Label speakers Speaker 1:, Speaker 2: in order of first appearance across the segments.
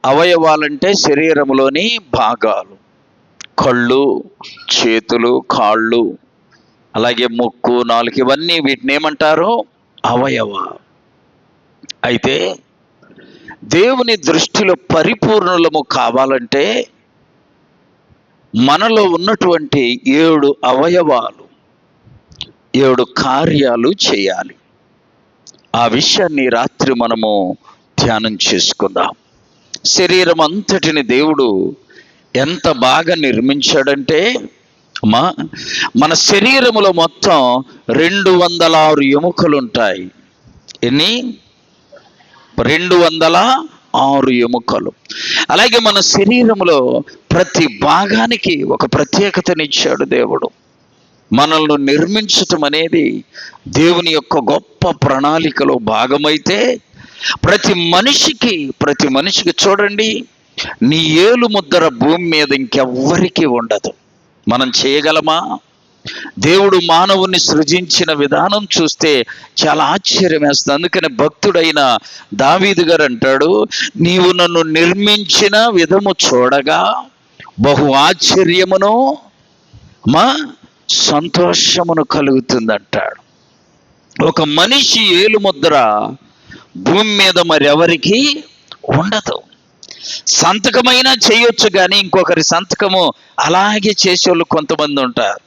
Speaker 1: అవయవాలంటే శరీరంలోని భాగాలు. కళ్ళు, చేతులు, కాళ్ళు, అలాగే ముక్కు, నాలుక, ఇవన్నీ వీటిని ఏమంటారు? అవయవాలు. అయితే దేవుని దృష్టిలో పరిపూర్ణులము కావాలంటే మనలో ఉన్నటువంటి 7 అవయవాలు 7 కార్యాలు చేయాలి. ఆ విషయాన్ని రాత్రి మనము ధ్యానం చేసుకుందాం. శరీరం అంతటిని దేవుడు ఎంత బాగా నిర్మించాడంటే మన శరీరములో మొత్తం 206 ఎముకలు ఉంటాయి. ఎన్ని? 206 ఎముకలు. అలాగే మన శరీరంలో ప్రతి భాగానికి ఒక ప్రత్యేకతనిచ్చాడు దేవుడు. మనల్ని నిర్మించటం అనేది దేవుని యొక్క గొప్ప ప్రణాళికలో భాగమైతే ప్రతి మనిషికి చూడండి, నీ ఏలు ముద్ర భూమి మీద ఇంకెవ్వరికీ ఉండదు. మనం చేయగలమా? దేవుడు మానవుని సృజించిన విధానం చూస్తే చాలా ఆశ్చర్యం వేస్తుంది. అందుకని భక్తుడైన దావీదు గారు అంటాడు, నీవు నన్ను నిర్మించిన విధము చూడగా బహు ఆశ్చర్యమును సంతోషమును కలుగుతుందంటాడు. ఒక మనిషి ఏలుముద్ర భూమి మీద మరెవరికి ఉండదు. సంతకమైనా చేయొచ్చు, కానీ ఇంకొకరి సంతకము అలాగే చేసేవాళ్ళు కొంతమంది ఉంటారు.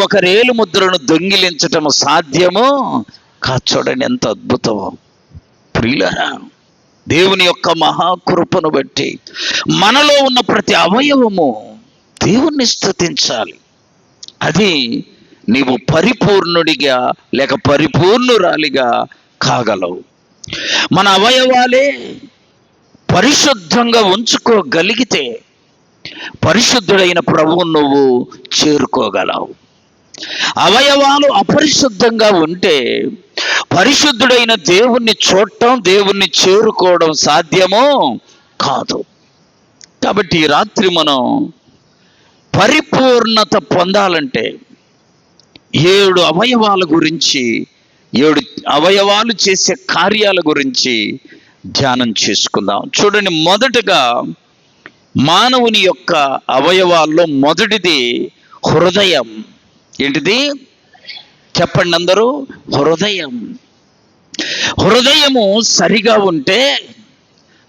Speaker 1: ఒకరి ఏలుముద్రను దొంగిలించటం సాధ్యము కాదు. చూడండి ఎంత అద్భుతమో ప్రియులారా. దేవుని యొక్క మహాకృపను బట్టి మనలో ఉన్న ప్రతి అవయవము దేవుణ్ణి స్తుతించాలి. అది నీవు పరిపూర్ణుడిగా లేక పరిపూర్ణురాలిగా కాగలవు. మన అవయవాలే పరిశుద్ధంగా ఉంచుకోగలిగితే పరిశుద్ధుడైన ప్రభువు నువ్వు చేరుకోగలవు. అవయవాలు అపరిశుద్ధంగా ఉంటే పరిశుద్ధుడైన దేవుణ్ణి చూడటం, దేవుణ్ణి చేరుకోవడం సాధ్యమో కాదు. కాబట్టి ఈ రాత్రి మనం పరిపూర్ణత పొందాలంటే 7 అవయవాల గురించి, 7 అవయవాలు చేసే కార్యాల గురించి ధ్యానం చేసుకుందాం. చూడండి, మొదటగా మానవుని యొక్క అవయవాల్లో మొదటిది హృదయం. ఏంటిది? చెప్పండి అందరూ. హృదయం. హృదయము సరిగా ఉంటే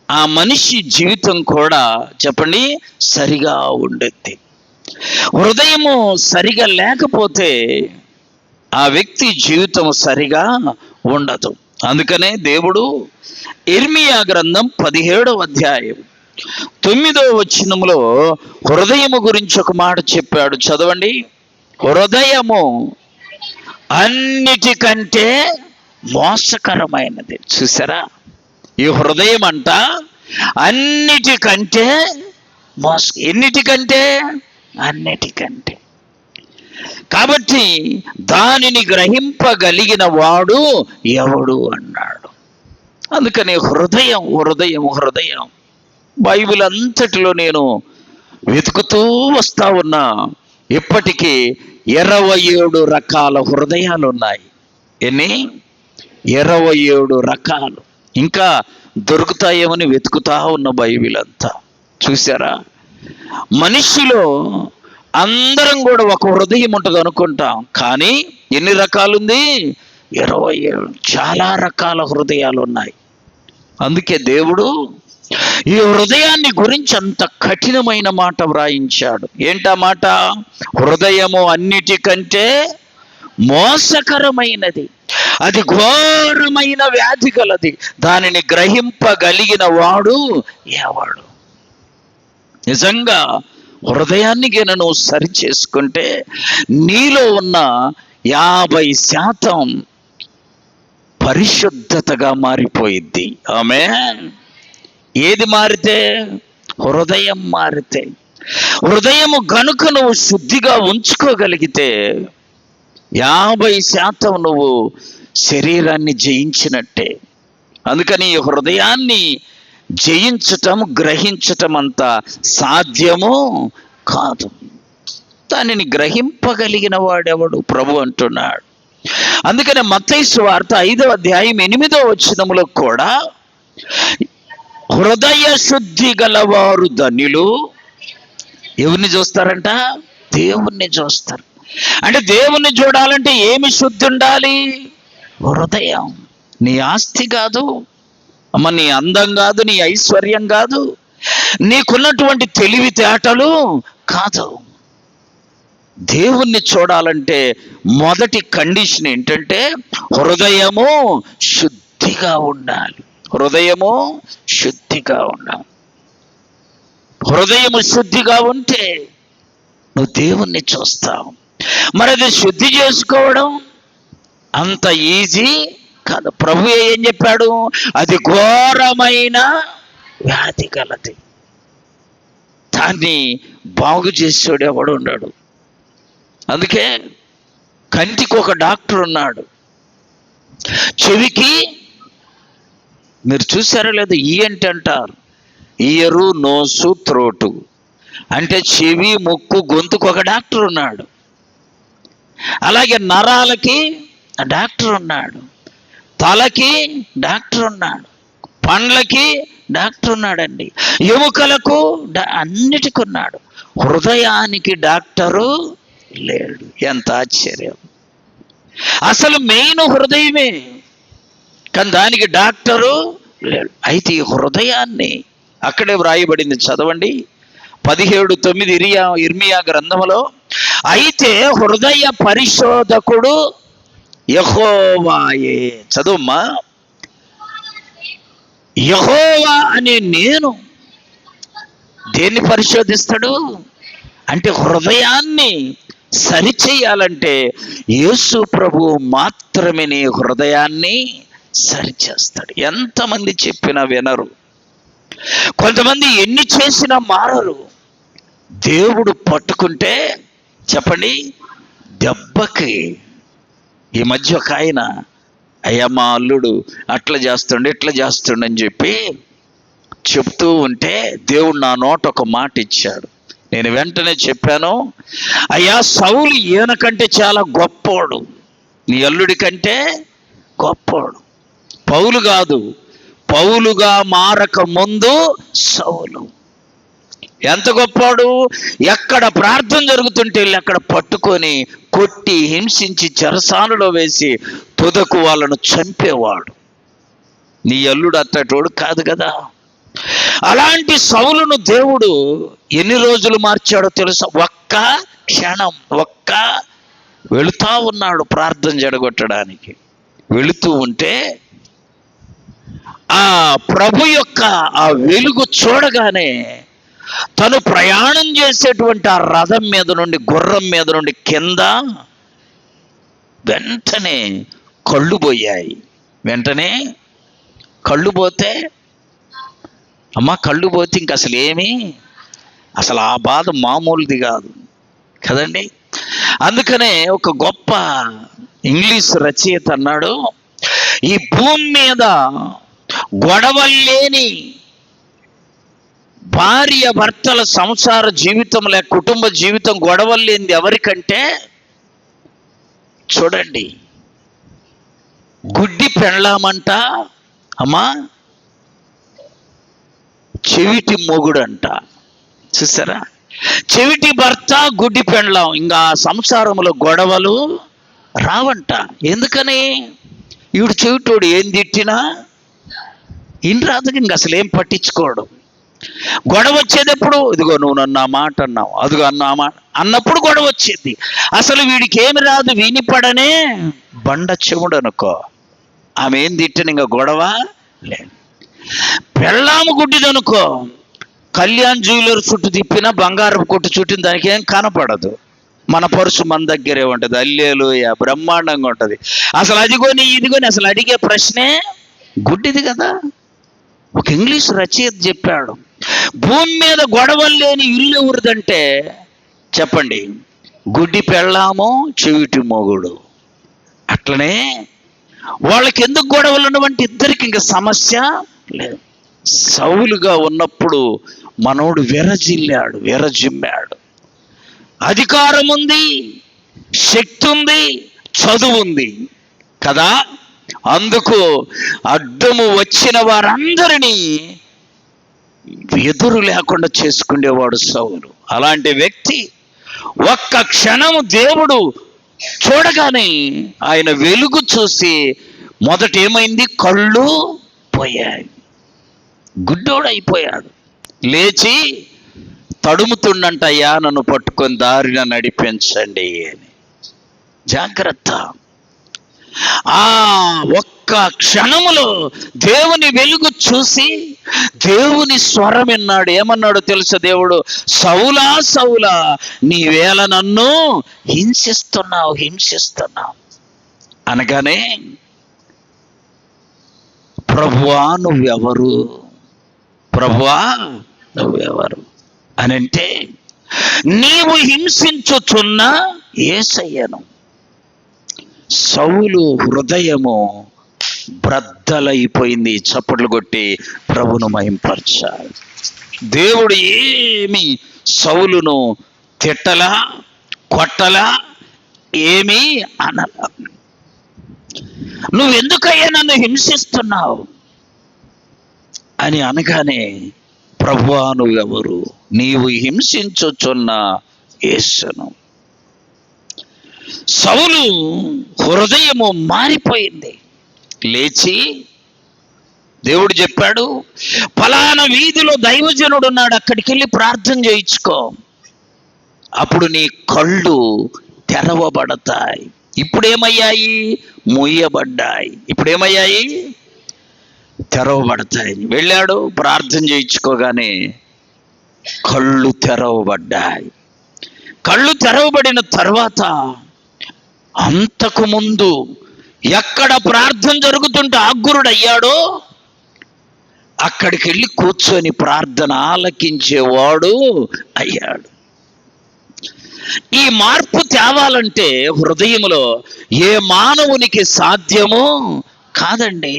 Speaker 1: ఆ మనిషి జీవితం కూడా చెప్పండి సరిగా ఉండేది. హృదయము సరిగా లేకపోతే ఆ వ్యక్తి జీవితం సరిగా ఉండదు. అందుకనే దేవుడు ఇర్మియా గ్రంథం 17వ అధ్యాయం 9వ వచనంలో హృదయము గురించి ఒక మాట చెప్పాడు. చదవండి. హృదయము అన్నిటికంటే మోసకరమైనది. చూసారా? ఈ హృదయం అంట అన్నిటికంటే ఎన్నిటికంటే? అన్నిటికంటే. కాబట్టి దానిని గ్రహింపగలిగిన వాడు ఎవడు అన్నాడు. అందుకని హృదయం హృదయం హృదయం బైబిల్ అంతటిలో నేను వెతుకుతూ వస్తా ఉన్నా, ఇప్పటికీ 27 రకాల హృదయాలు ఉన్నాయి. ఎన్ని? 27 రకాలు. ఇంకా దొరుకుతాయేమని వెతుకుతా ఉన్న బైబిల్ అంతా. చూసారా? మనిషిలో అందరం కూడా ఒక హృదయం ఉంటుంది అనుకుంటాం, కానీ ఎన్ని రకాలుంది? 27. చాలా రకాల హృదయాలు ఉన్నాయి. అందుకే దేవుడు ఈ హృదయాన్ని గురించి అంత కఠినమైన మాట వ్రాయించాడు. ఏంటా మాట? హృదయము అన్నిటికంటే మోసకరమైనది, అది ఘోరమైన వ్యాధి గలది, దానిని గ్రహింపగలిగిన వాడు ఎవడు? నిజంగా హృదయాన్ని నువ్వు సరి చేసుకుంటే నీలో ఉన్న 50% పరిశుద్ధతగా మారిపోయిద్ది. ఆమేన్. ఏది మారితే? హృదయం మారితే. హృదయము గనుక నువ్వు శుద్ధిగా ఉంచుకోగలిగితే 50% నువ్వు శరీరాన్ని జయించినట్టే. అందుకని హృదయాన్ని జయించటం, గ్రహించటం అంత సాధ్యము కాదు. దానిని గ్రహింపగలిగిన వాడెవడు? ప్రభు అంటున్నాడు. అందుకనే మత్తయి సువార్త 5వ అధ్యాయం 8వ వచనంలో కూడా హృదయ శుద్ధి గలవారు ధన్యులు. ఎవరిని చూస్తారంట? దేవుణ్ణి చూస్తారు. అంటే దేవుణ్ణి చూడాలంటే ఏమి శుద్ధి ఉండాలి? హృదయం. నీ ఆస్తి కాదు అమ్మ, నీ అందం కాదు, నీ ఐశ్వర్యం కాదు, నీకున్నటువంటి తెలివితేటలు కాదు. దేవుణ్ణి చూడాలంటే మొదటి కండిషన్ ఏంటంటే హృదయము శుద్ధిగా ఉండాలి. హృదయము శుద్ధిగా ఉండాలి. హృదయము శుద్ధిగా ఉంటే నువ్వు దేవుణ్ణి చూస్తావు. మరి అది శుద్ధి చేసుకోవడం అంత ఈజీ కాదు. ప్రభు ఏం చెప్పాడు? అది ఘోరమైన వ్యాధి కలది, దాన్ని బాగు చేసేవాడు ఎవడు ఉన్నాడు. అందుకే కంటికి ఒక డాక్టర్ ఉన్నాడు, చెవికి మీరు చూసారో లేదు ఈఎన్టీ అంటారు, ఇయరు నోసు త్రోటు అంటే చెవి ముక్కు గొంతుకు ఒక డాక్టర్ ఉన్నాడు. అలాగే నరాలకి డాక్టర్ ఉన్నాడు, తలకి డాక్టర్ ఉన్నాడు, పండ్లకి డాక్టర్ ఉన్నాడండి, ఎముకలకు అన్నిటికీ ఉన్నాడు. హృదయానికి డాక్టరు లేడు. ఎంత ఆశ్చర్యం! అసలు మెయిన్ హృదయమే, కానీ దానికి డాక్టరు లేడు. అయితే ఈ హృదయాన్ని అక్కడే వ్రాయబడింది, చదవండి 17:9 ఇర్మియా గ్రంథములో. అయితే హృదయ పరిశోధకుడు యెహోవాయే. చదువుమ్మా. యెహోవా అనే నేను దేన్ని పరిశోధిస్తాడు అంటే హృదయాన్ని సరిచేయాలంటే యేసు ప్రభువు మాత్రమే నీ హృదయాన్ని సరిచేస్తాడు. ఎంతమంది చెప్పినా వినరు, కొంతమంది ఎన్ని చేసినా మారరు. దేవుడు పట్టుకుంటే చెప్పండి దెబ్బకి. ఈ మధ్య ఒక ఆయన, అయ్యా మా అల్లుడు అట్లా చేస్తుండే ఇట్లా చేస్తుండే అని చెప్పి చెప్తూ ఉంటే దేవుడు నా నోట ఒక మాట ఇచ్చాడు. నేను వెంటనే చెప్పాను, అయ్యా సౌలు ఈయన కంటే చాలా గొప్పోడు, నీ అల్లుడి కంటే గొప్పోడు. పౌలు కాదు, పౌలుగా మారక ముందు సౌలు ఎంత గొప్పోడు. ఎక్కడ ప్రార్థన జరుగుతుంటే వెళ్ళి అక్కడ పట్టుకొని కొట్టి హింసించి చెరసాలలో వేసి తుదకు వాళ్ళను చంపేవాడు. నీ అల్లుడు అట్టటోడు కాదు కదా. అలాంటి సౌలును దేవుడు ఎన్ని రోజులు మార్చాడో తెలుసా? ఒక్క క్షణం. వెళుతా ఉన్నాడు ప్రార్థన జడగొట్టడానికి. వెళుతూ ఉంటే ఆ ప్రభు యొక్క ఆ వెలుగు చూడగానే తను ప్రయాణం చేసేటువంటి ఆ రథం మీద నుండి, గుర్రం మీద నుండి కింద వెంటనే కళ్ళు పోయాయి. వెంటనే కళ్ళు పోతే అమ్మ, కళ్ళు పోతే ఇంక అసలు ఆ బాధ మామూలుది కాదు కదండి. అందుకనే ఒక గొప్ప ఇంగ్లీష్ రచయిత అన్నాడు, ఈ భూమి మీద గొడవల్లేని భార్య భర్తల సంసార జీవితం లేక కుటుంబ జీవితం గొడవలు లేనిది ఎవరికంటే చూడండి గుడ్డి పెళ్ళామంట అమ్మా, చెవిటి మొగుడంట. చూసారా? చెవిటి భర్త, గుడ్డి పెళ్ళాం. ఇంకా సంసారంలో గొడవలు రావంట. ఎందుకని? ఈవిడు చెవిటోడు ఏం తిట్టినా ఇన్ రాదు, ఇంక అసలు ఏం పట్టించుకోడు. గొడవ వచ్చేటప్పుడు ఇదిగో నువ్వు నన్ను ఆ మాట అన్నావు, అదిగో అన్న ఆ మాట అన్నప్పుడు గొడవ వచ్చేది. అసలు వీడికి ఏమి రాదు, వినిపడనే బండ చెవుడు అనుకో. ఆమె ఏం తిట్టిన ఇంకా గొడవ లేదు. పెళ్ళాము గుడ్డిదనుకో, కళ్యాణ్ జ్యువెలర్ చుట్టూ తిప్పినా బంగారం కొట్టు చుట్టిన దానికి ఏం కనపడదు. మన పరుసు మన దగ్గరే ఉంటుంది, అల్లేలుయ బ్రహ్మాండంగా ఉంటుంది. అసలు అదిగోని ఇదిగోని అసలు అడిగే ప్రశ్నే గుడ్డిది కదా. ఒక ఇంగ్లీష్ రచయిత చెప్పాడు, భూమి మీద గొడవలు లేని ఇల్లు ఎవరిదంటే చెప్పండి, గుడ్డి పెళ్ళాము, చెవిటి మొగుడు. అట్లనే వాళ్ళకి ఎందుకు గొడవలు ఉన్నవంటే ఇద్దరికి ఇంకా సమస్య లేదు. సౌలుగా ఉన్నప్పుడు మనోడు విరజిమ్మాడు. అధికారం ఉంది, శక్తి ఉంది, చదువు ఉంది కదా. అందుకు అడ్డము వచ్చిన వారందరినీ ఎదురు లేకుండా చేసుకునేవాడు సౌలు. అలాంటి వ్యక్తి ఒక్క క్షణం దేవుడు చూడగానే ఆయన వెలుగు చూసి మొదట ఏమైంది? కళ్ళు పోయాయి, గుడ్డోడైపోయాడు. లేచి తడుముతుండంట, అయ్యా నన్ను పట్టుకొని దారిన నడిపించండి అని. జాగ్రత్త. ఆ ఒక్క క్షణములో దేవుని వెలుగు చూసి దేవుని స్వరం విన్నాడు. ఏమన్నాడో తెలుసా దేవుడు? సౌలా సౌలా, నీవేళ నన్ను హింసిస్తున్నావు అనగానే, ప్రభువా నువ్వెవరు అని అంటే, నీవు హింసించుచున్న యేసయ్యను. సౌలు హృదయము బ్రద్దలైపోయింది. చప్పట్లు కొట్టి ప్రభును మహింపరచాలి. దేవుడు ఏమి సౌలును తిట్టలా, కొట్టలా, ఏమీ అనలా. నువ్వెందుకయ్యా నన్ను హింసిస్తున్నావు అని అనగానే, ప్రభువా నువ్వెవరు? నీవు హింసించుచున్న యేసును. సౌలు హృదయము మారిపోయింది. లేచి దేవుడు చెప్పాడు, ఫలానా వీధిలో దైవజనుడు ఉన్నాడు, అక్కడికి వెళ్ళి ప్రార్థన చేయించుకో, అప్పుడు నీ కళ్ళు తెరవబడతాయి. ఇప్పుడేమయ్యాయి? మూయబడ్డాయి. ఇప్పుడేమయ్యాయి? తెరవబడతాయి. వెళ్ళాడు, ప్రార్థన చేయించుకోగానే కళ్ళు తెరవబడ్డాయి. కళ్ళు తెరవబడిన తర్వాత అంతకు ముందు ఎక్కడ ప్రార్థన జరుగుతుంటే ఆగ్గురుడయ్యాడో అక్కడికి వెళ్ళి కూర్చొని ప్రార్థన ఆలకించేవాడు అయ్యాడు. ఈ మార్పు తేవాలంటే హృదయంలో ఏ మానవునికి సాధ్యమో కాదండి.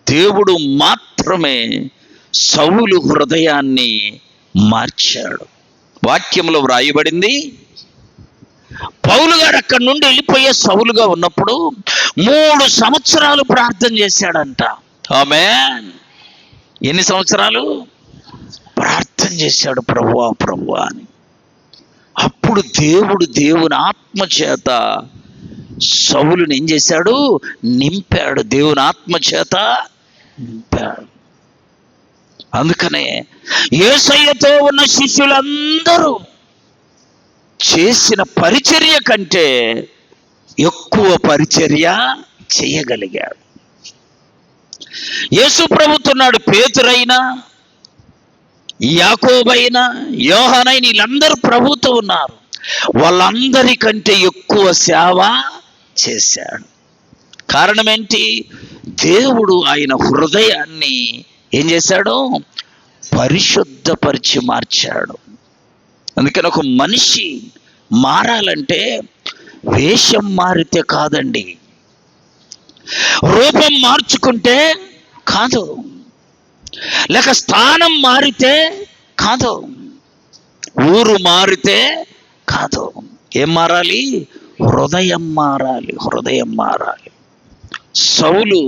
Speaker 1: దేవుడు మాత్రమే సౌలు హృదయాన్ని మార్చాడు. వాక్యంలో వ్రాయబడింది, పౌలు గారు అక్కడి నుండి వెళ్ళిపోయే సౌలుగా ఉన్నప్పుడు 3 సంవత్సరాలు ప్రార్థన చేశాడంట. ఆమేన్. ఎన్ని సంవత్సరాలు ప్రార్థన చేశాడు? ప్రభువా ప్రభువా అని. అప్పుడు దేవుని ఆత్మ చేత సౌలుని ఏం చేశాడు? నింపాడు. దేవుని ఆత్మ చేత నింపాడు. అందుకనే యేసయ్యతో ఉన్న శిష్యులందరూ చేసిన పరిచర్య కంటే ఎక్కువ పరిచర్య చేయగలిగాడు. యేసు ప్రభుతున్నాడు, పేతురైనా, యాకోబైనా, యోహానైనా, వీళ్ళందరూ ప్రభుతో ఉన్నారు. వాళ్ళందరికంటే ఎక్కువ సేవ చేశాడు. కారణం ఏంటి? దేవుడు ఆయన హృదయాన్ని ఏం చేశాడు? పరిశుద్ధపరిచి మార్చాడు. అందుకని ఒక మనిషి మారాలంటే వేషం మారితే కాదండి, రూపం మార్చుకుంటే కాదు, లేక స్థానం మారితే కాదు, ఊరు మారితే కాదు. ఏం మారాలి? హృదయం మారాలి. సౌలు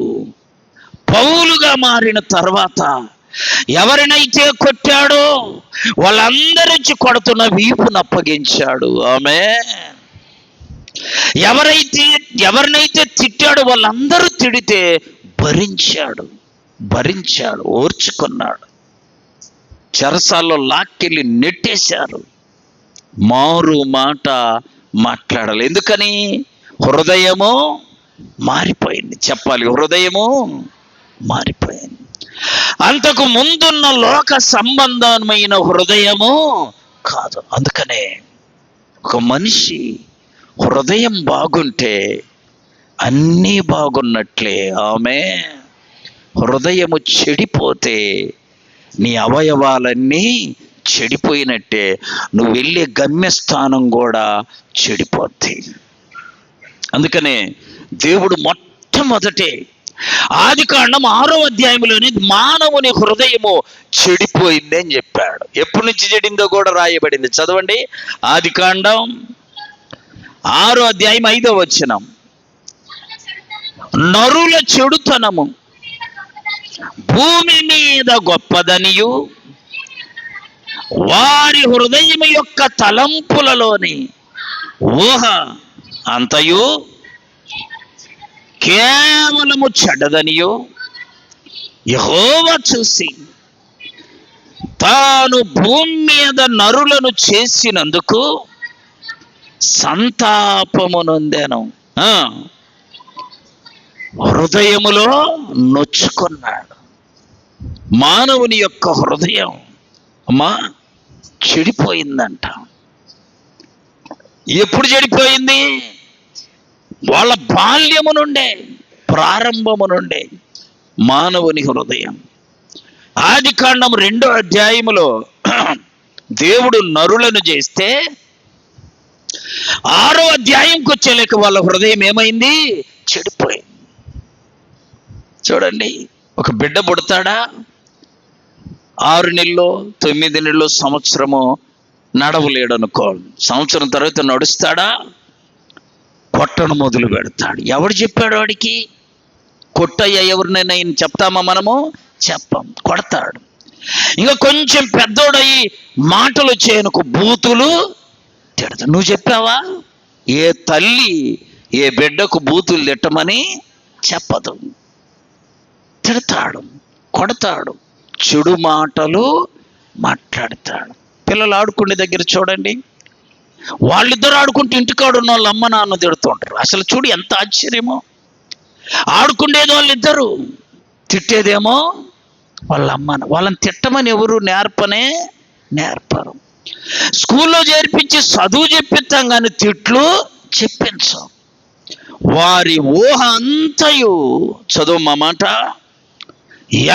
Speaker 1: పౌలుగా మారిన తర్వాత ఎవరినైతే కొట్టాడో వాళ్ళందరించి కొడుతున్న వీపును అప్పగించాడు. ఆమేన్. ఎవరినైతే తిట్టాడో వాళ్ళందరూ తిడితే భరించాడు, ఓర్చుకున్నాడు. చెరసాల్లో లాక్కెళ్ళి నెట్టేశారు. మారు మాట మాట్లాడాలి. ఎందుకని? హృదయము మారిపోయింది. చెప్పాలి, హృదయము మారిపోయింది. అంతకు ముందున్న లోక సంబంధమైన హృదయము కాదు. అందుకనే ఒక మనిషి హృదయం బాగుంటే అన్నీ బాగున్నట్లే. ఆమె హృదయము చెడిపోతే నీ అవయవాలన్నీ చెడిపోయినట్టే, నువ్వు వెళ్ళే గమ్యస్థానం కూడా చెడిపోద్ది. అందుకనే దేవుడు మొట్టమొదటే ఆదికాండం 6వ అధ్యాయంలోని మానవుని హృదయము చెడిపోయింది అని చెప్పాడు. ఎప్పటి నుంచి చెడిందో కూడా రాయబడింది. చదవండి, ఆదికాండం 6వ అధ్యాయం 5వ వచనం. నరుల చెడుతనము భూమి మీద గొప్పదనియు వారి హృదయం యొక్క తలంపులలోని ఊహ అంతయు కేవలము చెడ్డదనియు యెహోవా చూసి తాను భూమి మీద నరులను చేసినందుకు సంతాపము నొందెను. హృదయములో నొచ్చుకున్నాడు. మానవుని యొక్క హృదయం చెడిపోయిందంట. ఎప్పుడు చెడిపోయింది? వాళ్ళ బాల్యము నుండే, ప్రారంభము నుండే మానవుని హృదయం. ఆదికాండం 2వ అధ్యాయములో దేవుడు నరులను చేస్తే 6వ అధ్యాయంకి వచ్చేలేక వాళ్ళ హృదయం ఏమైంది? చెడిపోయింది. చూడండి, ఒక బిడ్డ పుడతాడా, 6 నెలలు 9 నెలలు సంవత్సరము నడవలేడు అనుకో. సంవత్సరం తర్వాత నడుస్తాడా? కొట్టను మొదలు పెడతాడు. ఎవడు చెప్పాడు వాడికి? కొట్టయ్య ఎవరినైనా చెప్తామా మనము? చెప్పం. కొడతాడు. ఇంకా కొంచెం పెద్దోడయి మాటలు చేయనుకు బూతులు తిడతాడు. నువ్వు చెప్పావా? ఏ తల్లి ఏ బిడ్డకు బూతులు తిట్టమని చెప్పదు. తిడతాడు, కొడతాడు, చెడు మాటలు మాట్లాడతాడు. పిల్లలు ఆడుకునే దగ్గర చూడండి, వాళ్ళిద్దరు ఆడుకుంటూ ఇంటికాడు ఉన్న వాళ్ళ అమ్మ నాన్న తిడుతుంటారు. అసలు చూడు ఎంత ఆశ్చర్యమో. ఆడుకునేది వాళ్ళిద్దరు, తిట్టేదేమో వాళ్ళ అమ్మ. వాళ్ళని తిట్టమని ఎవరు నేర్పరు. స్కూల్లో చేర్పించి చదువు చెప్పిస్తాం కానీ తిట్లు చెప్పించాం. వారి ఊహ అంతయు, చదువు మా మాట,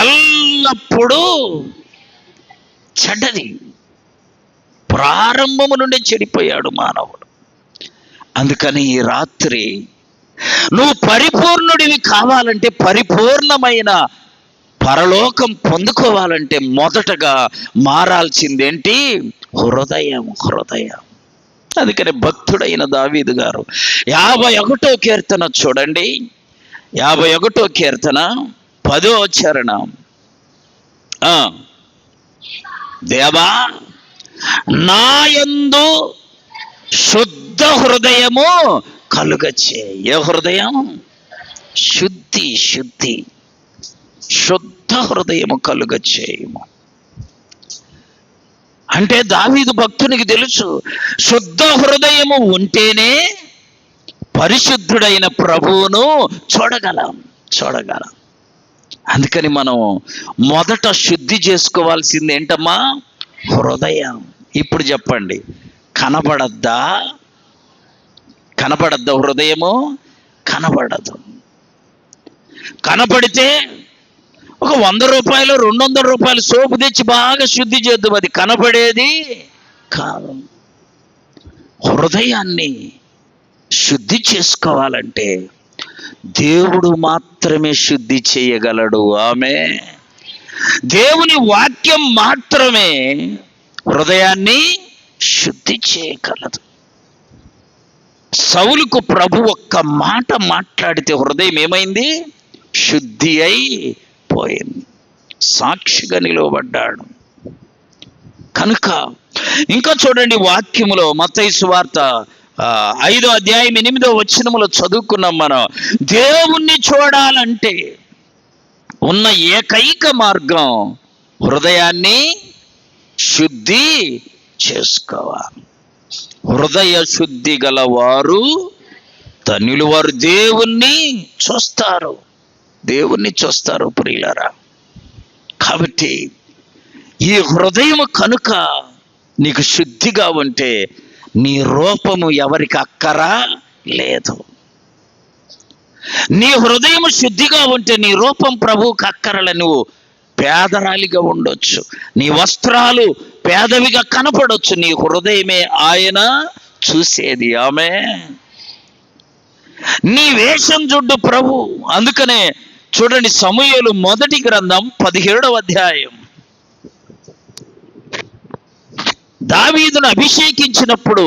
Speaker 1: ఎల్లప్పుడూ చెడ్డది. ప్రారంభము నుండి చెడిపోయాడు మానవుడు. అందుకని ఈ రాత్రి నువ్వు పరిపూర్ణుడివి కావాలంటే, పరిపూర్ణమైన పరలోకం పొందుకోవాలంటే మొదటగా మారాల్సిందేంటి? హృదయం. అందుకని భక్తుడైన దావీదు గారు 51వ కీర్తన చూడండి. 51వ కీర్తన 10వ చరణం. దేవా, నాయందు శుద్ధ హృదయము కలుగచ్చే. ఏ హృదయం? శుద్ధి. శుద్ధ హృదయము కలుగచ్చేయము అంటే దావీదు భక్తునికి తెలుసు, శుద్ధ హృదయము ఉంటేనే పరిశుద్ధుడైన ప్రభువును చూడగలం. అందుకని మనం మొదట శుద్ధి చేసుకోవాల్సింది ఏంటమ్మా? హృదయం. ఇప్పుడు చెప్పండి, కనబడద్దా హృదయము? కనబడదు. కనపడితే ఒక 100 రూపాయలు 200 రూపాయలు సోపు తెచ్చి బాగా శుద్ధి చేద్దాం, అది కనపడేది కాదు. హృదయాన్ని శుద్ధి చేసుకోవాలంటే దేవుడు మాత్రమే శుద్ధి చేయగలడు. ఆమేన్. దేవుని వాక్యం మాత్రమే హృదయాన్ని శుద్ధి చేయగలదు. సౌలుకు ప్రభు ఒక్క మాట మాట్లాడితే హృదయం ఏమైంది? శుద్ధి అయిపోయింది. సాక్షిగా నిలవబడ్డాడు. కనుక ఇంకా చూడండి, వాక్యములో మత్తయి సువార్త 5వ అధ్యాయం 8వ వచనములో చదువుకున్నాం మనం. దేవుణ్ణి చూడాలంటే ఉన్న ఏకైక మార్గం హృదయాన్ని శుద్ధి చేసుకోవాలి. హృదయ శుద్ధి గలవారు ధన్యులు, వారు దేవుణ్ణి చూస్తారు ప్రియులారా. కాబట్టి ఈ హృదయం కనుక నీకు శుద్ధిగా ఉంటే నీ రూపము ఎవరికి అక్కరా లేదు. నీ హృదయం శుద్ధిగా ఉంటే నీ రూపం ప్రభువుకి అక్కరల. నువ్వు పేదరాలిగా ఉండొచ్చు, నీ వస్త్రాలు పేదవిగా కనపడొచ్చు, నీ హృదయమే ఆయన చూసేది. ఆమేన్. నీ వేషం చూడు ప్రభు. అందుకనే చూడండి, సమూయేలు మొదటి గ్రంథం 17వ అధ్యాయం. దావీదును అభిషేకించినప్పుడు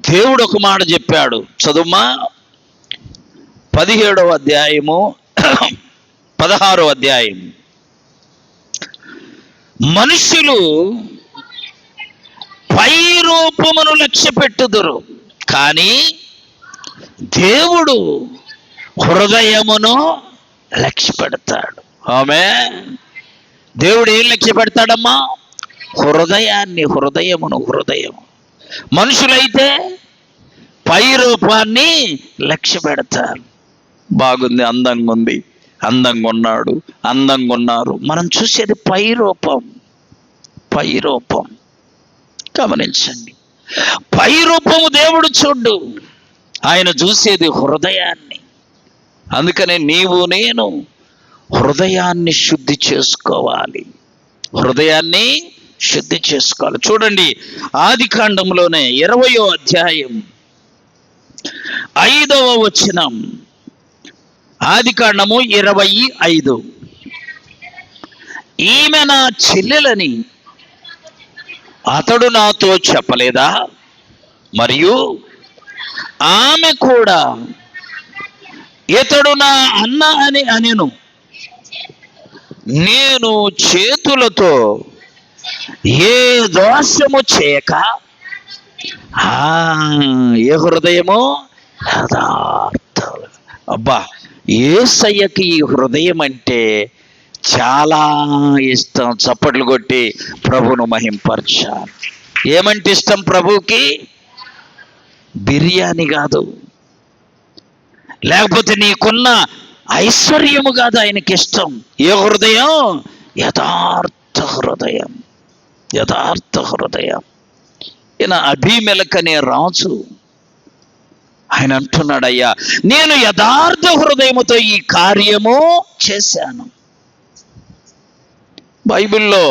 Speaker 1: దేవుడు ఒక మాట చెప్పాడు. చదువుమా, 17వ అధ్యాయము 16వ అధ్యాయం. మనుషులు పై రూపమును లక్ష్య పెట్టుదురు, కానీ దేవుడు హృదయమును లక్ష్య పెడతాడు. ఆమేన్. దేవుడు ఏం లక్ష్య పెడతాడమ్మా? హృదయం. మనుషులైతే పై రూపాన్ని లక్ష్య పెడతారు. బాగుంది, అందంగా ఉంది, అందంగా ఉన్నాడు, అందంగా ఉన్నారు. మనం చూసేది పై రూపం. గమనించండి, పై రూపము దేవుడు చూడు, ఆయన చూసేది హృదయాన్ని. అందుకనే నీవు నేను హృదయాన్ని శుద్ధి చేసుకోవాలి. చూడండి, ఆదికాండంలోనే 20వ అధ్యాయం 5వ వచనం. ఆదికాండము 25. ఈమె నా చెల్లెలని అతడు నాతో చెప్పలేదా? మరియు ఆమె కూడా ఇతడు నా అన్న అని అనెను. నేను చేతులతో ఏ దోషము చేయక, ఏ హృదయము? యథార్థ. అబ్బా, యేసయ్యకి ఈ హృదయం అంటే చాలా ఇష్టం. చప్పట్లు కొట్టి ప్రభును మహింపరచాలి. ఏమంటే ఇష్టం ప్రభుకి? బిర్యానీ కాదు, లేకపోతే నీకున్న ఐశ్వర్యము కాదు ఆయనకి ఇష్టం. ఏ హృదయం? యథార్థ హృదయం. ఈయన అభిమెలక్ అనే రాజు, ఆయన అంటున్నాడు, అయ్యా నేను యథార్థ హృదయముతో ఈ కార్యము చేశాను. బైబిల్లో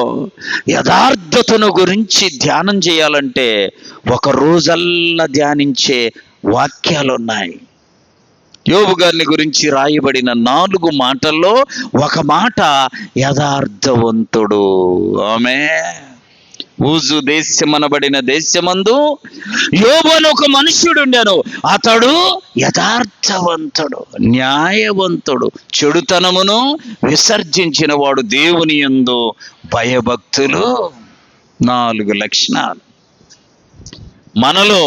Speaker 1: యథార్థతను గురించి ధ్యానం చేయాలంటే ఒక రోజల్లా ధ్యానించే వాక్యాలు ఉన్నాయి. యోబు గారిని గురించి రాయబడిన 4 మాటల్లో ఒక మాట యథార్థవంతుడు. ఆమేన్. ఊజు దేశమనబడిన దేశమందు యోబు అని ఒక మనుష్యుడు ఉండెను. అతడు యథార్థవంతుడు, న్యాయవంతుడు, చెడుతనమును విసర్జించిన వాడు, దేవుని యందు భయభక్తులు. 4 లక్షణాలు మనలో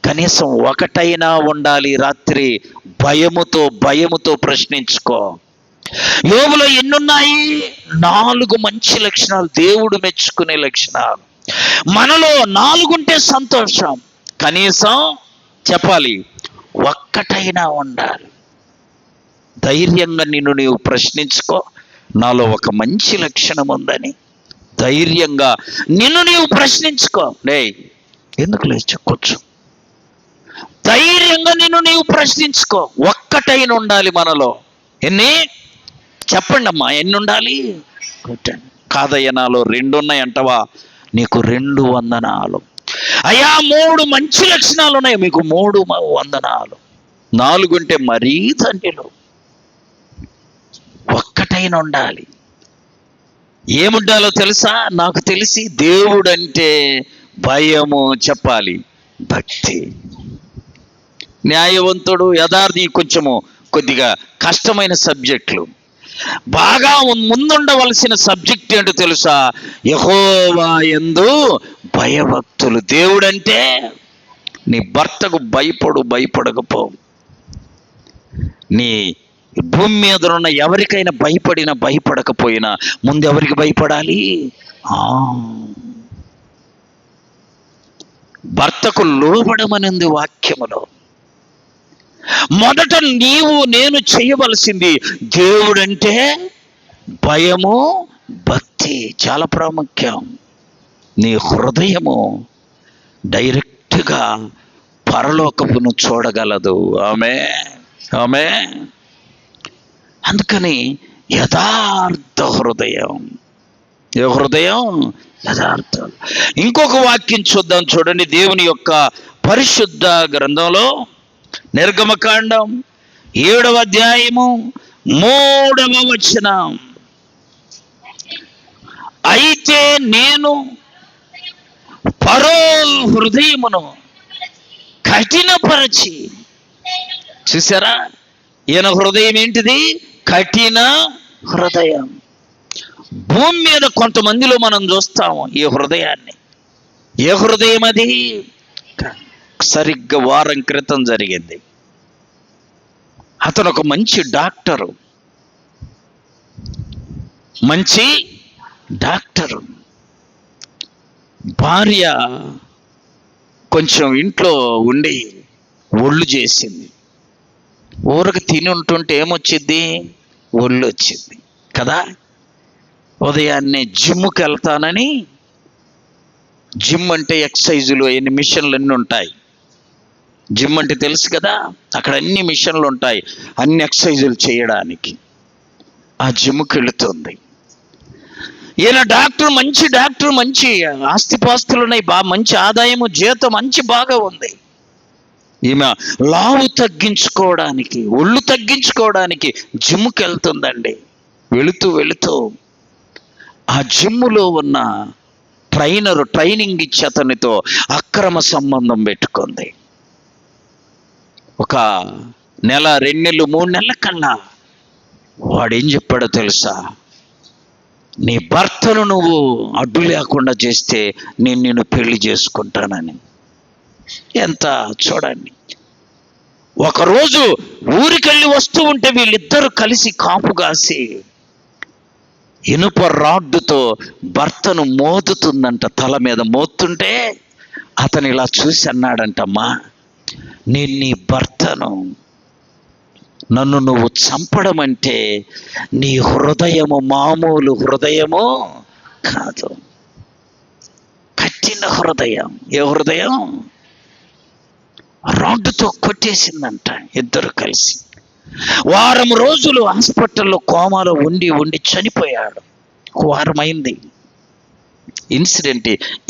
Speaker 1: కనీసం ఒకటైనా ఉండాలి. రాత్రి భయముతో ప్రశ్నించుకో. యోబులో ఎన్నున్నాయి? 4 మంచి లక్షణాలు, దేవుడు మెచ్చుకునే లక్షణాలు. మనలో 4 ఉంటే సంతోషం. కనీసం చెప్పాలి, ఒక్కటైనా ఉండాలి. ధైర్యంగా నిన్ను నీవు ప్రశ్నించుకో, నాలో ఒక మంచి లక్షణం ఉందని. ధైర్యంగా నిన్ను నీవు ప్రశ్నించుకో. ఎందుకు లేచొచ్చు? ధైర్యంగా నిన్ను నీవు ప్రశ్నించుకో. ఒక్కటైన ఉండాలి మనలో. ఎన్ని? చెప్పండి అమ్మా, ఎన్ని ఉండాలి? కాదయ్య, నాలో 2 ఉన్నాయి అంటవా? నీకు 2 వందనాలు. అయ్యా 3 మంచి లక్షణాలు ఉన్నాయి, మీకు 3 వందనాలు. 4 ఉంటే మరీ ధన్యులు. ఒక్కటైన ఉండాలి. ఏముండాలో తెలుసా? నాకు తెలిసి దేవుడంటే భయము, చెప్పాలి భక్తి. న్యాయవంతుడు, యథార్థి కొద్దిగా కష్టమైన సబ్జెక్టులు. బాగా ముందుండవలసిన సబ్జెక్ట్ ఏంటో తెలుసా? యెహోవా యందు భయభక్తులు. దేవుడంటే నీ భర్తకు భయపడకపో. నీ భూమి మీద ఉన్న ఎవరికైనా భయపడకపోయినా ముందు ఎవరికి భయపడాలి? భర్తకు లోబడమనింది వాక్యములో. మొదట నీవు నేను చేయవలసింది దేవుడంటే భయము, భక్తి చాలా ప్రాముఖ్యం. నీ హృదయము డైరెక్ట్గా పరలోకమును చూడగలదు. ఆమేన్. అందుకని యథార్థ హృదయం. ఏ హృదయం? యథార్థం. ఇంకొక వాక్యం చూద్దాం, చూడండి. దేవుని యొక్క పరిశుద్ధ గ్రంథంలో నిర్గమకాండం 7వ అధ్యాయము 3వ వచనం. అయితే నేను ఫరో హృదయమును కఠినపరచి. చూసారా? ఈయన హృదయం ఏంటిది? కఠిన హృదయం. భూమి మీద కొంతమందిలో మనం చూస్తాము ఈ హృదయాన్ని. ఏ హృదయం అది? సరిగ్గా వారం క్రితం జరిగింది. అతను ఒక మంచి డాక్టరు, భార్య కొంచెం ఇంట్లో ఉండి ఒళ్ళు చేసింది. ఊరికి తిని ఉంటుంటే ఏమొచ్చింది? ఒళ్ళు వచ్చింది కదా. ఉదయాన్నే జిమ్కి వెళ్తానని, జిమ్ అంటే ఎక్సర్సైజులు అన్ని మిషన్లు అన్నీ ఉంటాయి. జిమ్ అంటే తెలుసు కదా, అక్కడ అన్ని మిషన్లు ఉంటాయి అన్ని ఎక్సర్సైజులు చేయడానికి. ఆ జిమ్కి వెళుతుంది. ఈయన మంచి డాక్టర్, మంచి ఆస్తిపాస్తులు ఉన్నాయి, మంచి ఆదాయము, జీతం మంచి బాగా ఉంది. ఈమె లావు తగ్గించుకోవడానికి, ఒళ్ళు తగ్గించుకోవడానికి జిమ్కి వెళ్తుందండి. వెళుతూ ఆ జిమ్ములో ఉన్న ట్రైనింగ్ ఇచ్చి అతనితో అక్రమ సంబంధం పెట్టుకుంది. ఒక నెల, 2 నెలలు, 3 నెలల కన్నా వాడేం చెప్పాడో తెలుసా? నీ భర్తను నువ్వు అడ్డు లేకుండా చేస్తే నేను నిన్ను పెళ్లి చేసుకుంటానని. ఎంత చూడండి. ఒకరోజు ఊరికెళ్ళి వస్తూ ఉంటే వీళ్ళిద్దరూ కలిసి కాపు కాసి ఇనుప రాడ్డుతో భర్తను మోదుతుందంట. తల మీద మోతుంటే అతను ఇలా చూసి అన్నాడంటమ్మా, నేను నీ భర్తను, నన్ను నువ్వు చంపడం అంటే నీ హృదయము మామూలు హృదయము కాదు, కఠిన హృదయం. ఏ హృదయం? రాడ్డుతో కొట్టేసిందంట ఇద్దరు కలిసి. వారం రోజులు హాస్పిటల్లో కోమాలో ఉండి చనిపోయాడు. వారమైంది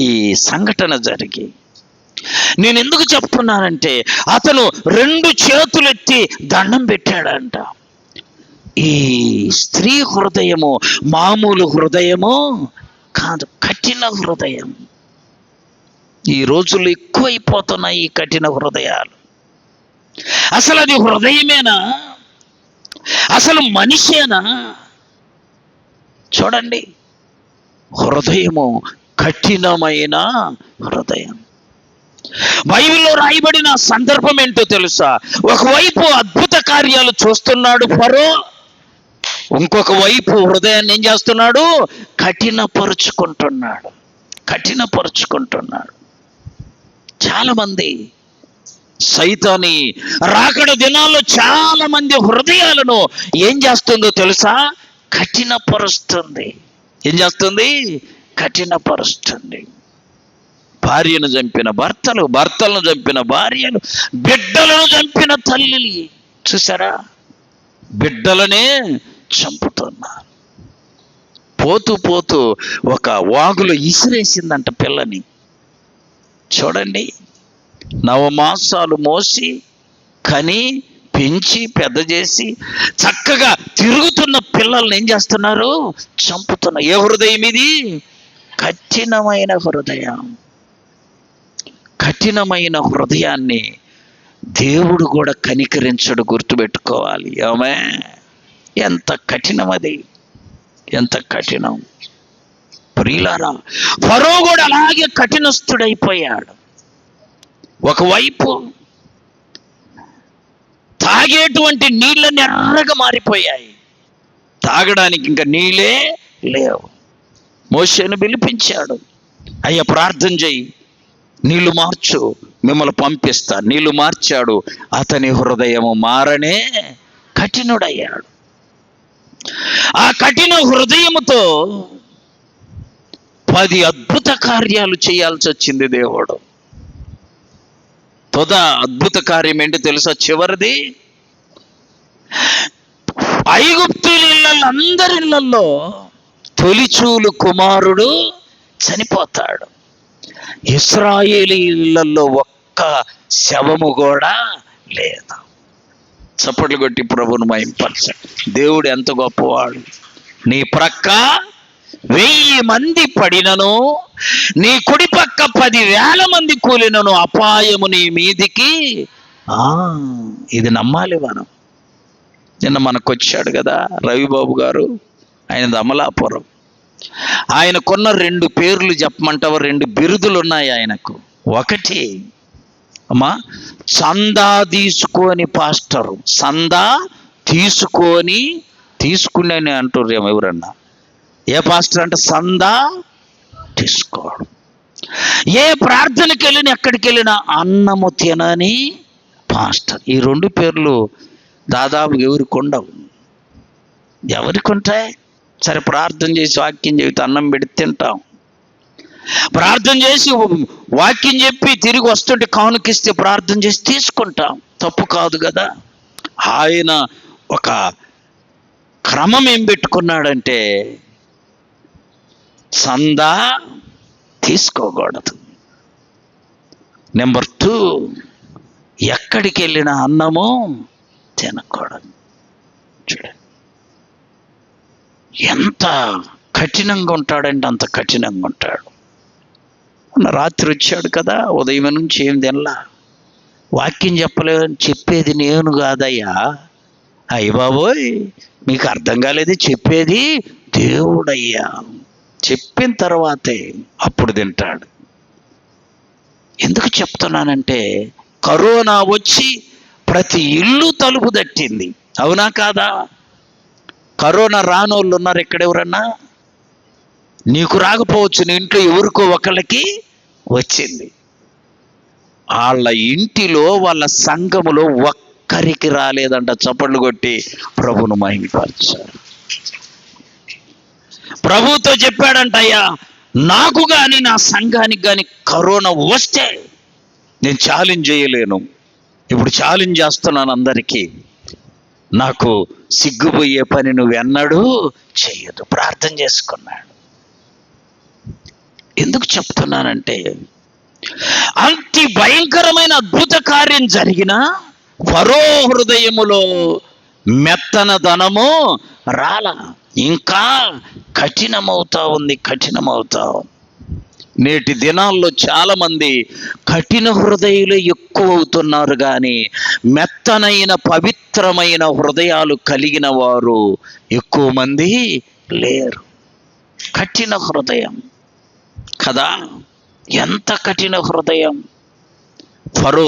Speaker 1: ఈ సంఘటన జరిగి. నేను ఎందుకు చెప్తున్నానంటే, అతను 2 చేతులెత్తి దండం పెట్టాడంట. ఈ స్త్రీ హృదయము మామూలు హృదయము కాదు, కఠిన హృదయం. ఈ రోజుల్లో ఎక్కువైపోతున్నాయి ఈ కఠిన హృదయాలు. అసలు అది హృదయమేనా? అసలు మనిషేనా? చూడండి, హృదయము కఠినమైన హృదయం. బైబిల్లో రాయబడిన సందర్భం ఏంటో తెలుసా? ఒకవైపు అద్భుత కార్యాలు చూస్తున్నాడు ఫరో, ఇంకొక వైపు హృదయాన్ని ఏం చేస్తున్నాడు? కఠినపరుచుకుంటున్నాడు. చాలా మంది సైతాని రాకడ దినాల్లో చాలా మంది హృదయాలను ఏం చేస్తుందో తెలుసా? కఠినపరుస్తుంది. ఏం చేస్తుంది? కఠినపరుస్తుంది. భార్యను చంపిన భర్తలు, భర్తలను చంపిన భార్యలు, బిడ్డలను చంపిన తల్లిని చూసారా? బిడ్డలనే చంపుతున్నారు. పోతూ ఒక వాగులో ఇసిరేసిందంట పిల్లని. చూడండి, 9 మాసాలు మోసి కని పెంచి పెద్ద చేసి చక్కగా తిరుగుతున్న పిల్లల్ని ఏం చేస్తున్నారు? చంపుతున్నారు. ఏ హృదయం ఇది? కఠినమైన హృదయం. కఠినమైన హృదయాన్ని దేవుడు కూడా కనికరించడు, గుర్తుపెట్టుకోవాలి. ఆమె ఎంత కఠినం, అది ఎంత కఠినం. ప్రియులారా, ఫరో కూడా అలాగే కఠినస్తుడైపోయాడు. ఒకవైపు తాగేటువంటి నీళ్ళని ఎర్రగా మారిపోయాయి, తాగడానికి ఇంకా నీళ్ళే లేవు. మోషేను పిలిపించాడు, అయ్యా ప్రార్థన చెయ్యి, నీళ్లు మార్చు, మిమ్మల్ని పంపిస్తా. నీళ్లు మార్చాడు, అతని హృదయము మారనే కఠినుడయ్యాడు. ఆ కఠిన హృదయముతో 10 అద్భుత కార్యాలు చేయాల్సి వచ్చింది దేవుడు. అద్భుత కార్యం ఏంటి తెలుసా? చివరిది, ఐగుప్తీయులందరి ఇళ్లలో తొలిచూలు కుమారుడు చనిపోతాడు. ఇశ్రాయేలీయులలో ఒక్క శవము కూడా లేదు. చప్పట్లు కొట్టి ప్రభువును మహింపరచండి. దేవుడు ఎంత గొప్పవాడు. నీ ప్రక్క 1000 మంది పడినను, నీ కుడి పక్క 10,000 మంది కూలినను అపాయము నీ మీదికి. ఇది నమ్మాలి మనం. నిన్న మనకు వచ్చాడు కదా రవిబాబు గారు, ఆయనది అమలాపురం. ఆయనకున్న 2 పేర్లు చెప్పమంటావా? 2 బిరుదులు ఉన్నాయి ఆయనకు. ఒకటి అమ్మా, చందా తీసుకొని పాస్టరు. చందా తీసుకుని అంటారు ఎవరన్నా. ఏ పాస్టర్ అంటే చందా తీసుకోవడం. ఏ ప్రార్థనకి వెళ్ళినా ఎక్కడికి వెళ్ళినా అన్నము తినని పాస్టర్. ఈ 2 పేర్లు దాదాపు ఎవరికి ఉండవు. ఎవరికి ఉంటాయి? సరే, ప్రార్థన చేసి వాక్యం చెబితే అన్నం పెడితే తింటాం. ప్రార్థన చేసి వాక్యం చెప్పి తిరిగి వస్తుంటే కానుకిస్తే ప్రార్థన చేసి తీసుకుంటాం. తప్పు కాదు కదా. ఆయన ఒక క్రమం ఏం పెట్టుకున్నాడంటే చందా తీసుకోకూడదు. నెంబర్ 2, ఎక్కడికి వెళ్ళిన అన్నము తినకూడదు. చూడండి ఎంత కఠినంగా ఉంటాడంటే అంత కఠినంగా ఉంటాడు. రాత్రి వచ్చాడు కదా, ఉదయం నుంచి ఏం తినలా. వాక్యం చెప్పలేదని చెప్పేది నేను కాదయ్యా. అయ్య బాబోయ్, మీకు అర్థం కాలేదు, చెప్పేది దేవుడయ్యా. చెప్పిన తర్వాతే అప్పుడు తింటాడు. ఎందుకు చెప్తున్నానంటే కరోనా వచ్చి ప్రతి ఇల్లు తలుపు తట్టింది. అవునా కాదా? కరోనా రానోళ్ళు ఉన్నారు ఇక్కడ ఎవరన్నా? నీకు రాకపోవచ్చు, నీ ఇంట్లో ఎవరికో ఒకళ్ళకి వచ్చింది. వాళ్ళ ఇంటిలో వాళ్ళ సంఘములో ఒక్కరికి రాలేదంట. చప్పట్లు కొట్టి ప్రభును మహిమపరచారు. ప్రభుతో చెప్పాడంట, అయ్యా నాకు కానీ నా సంఘానికి కానీ కరోనా వస్తే నేను ఛాలెంజ్ చేయలేను. ఇప్పుడు ఛాలెంజ్ చేస్తున్నాను అందరికీ, నాకు సిగ్గుపోయే పని నువ్వెన్నడూ చెయ్యదు. ప్రార్థన చేసుకున్నాడు. ఎందుకు చెప్తున్నానంటే అంతి భయంకరమైన అద్భుత కార్యం జరిగిన ఫరో హృదయములో మెత్తనదనము రాల, ఇంకా కఠినమవుతా ఉంది. నేటి దినాల్లో చాలా మంది కఠిన హృదయులు ఎక్కువ అవుతున్నారు, కానీ మెత్తనైన పవిత్రమైన హృదయాలు కలిగిన వారు ఎక్కువ మంది లేరు. కఠిన హృదయం కదా, ఎంత కఠిన హృదయం. ఫరో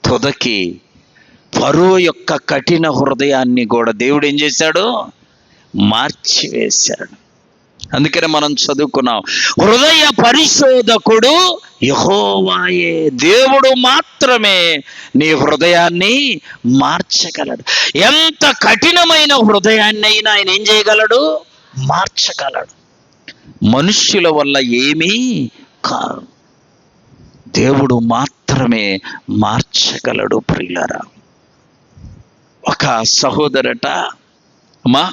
Speaker 1: తుదకి ఫరో యొక్క కఠిన హృదయాన్ని కూడా దేవుడు ఏం చేశాడు? మార్చివేశాడు. అందుకనే మనం చదువుకున్నాం, హృదయ పరిశోధకుడు యెహోవాయే. దేవుడు మాత్రమే నీ హృదయాన్ని మార్చగలడు. ఎంత కఠినమైన హృదయాన్ని అయినా ఆయన ఏం చేయగలడు? మార్చగలడు. మనుష్యుల వల్ల ఏమీ కాదు, దేవుడు మాత్రమే మార్చగలడు. ప్రియులారా, ఒక సహోదరట అమ్మా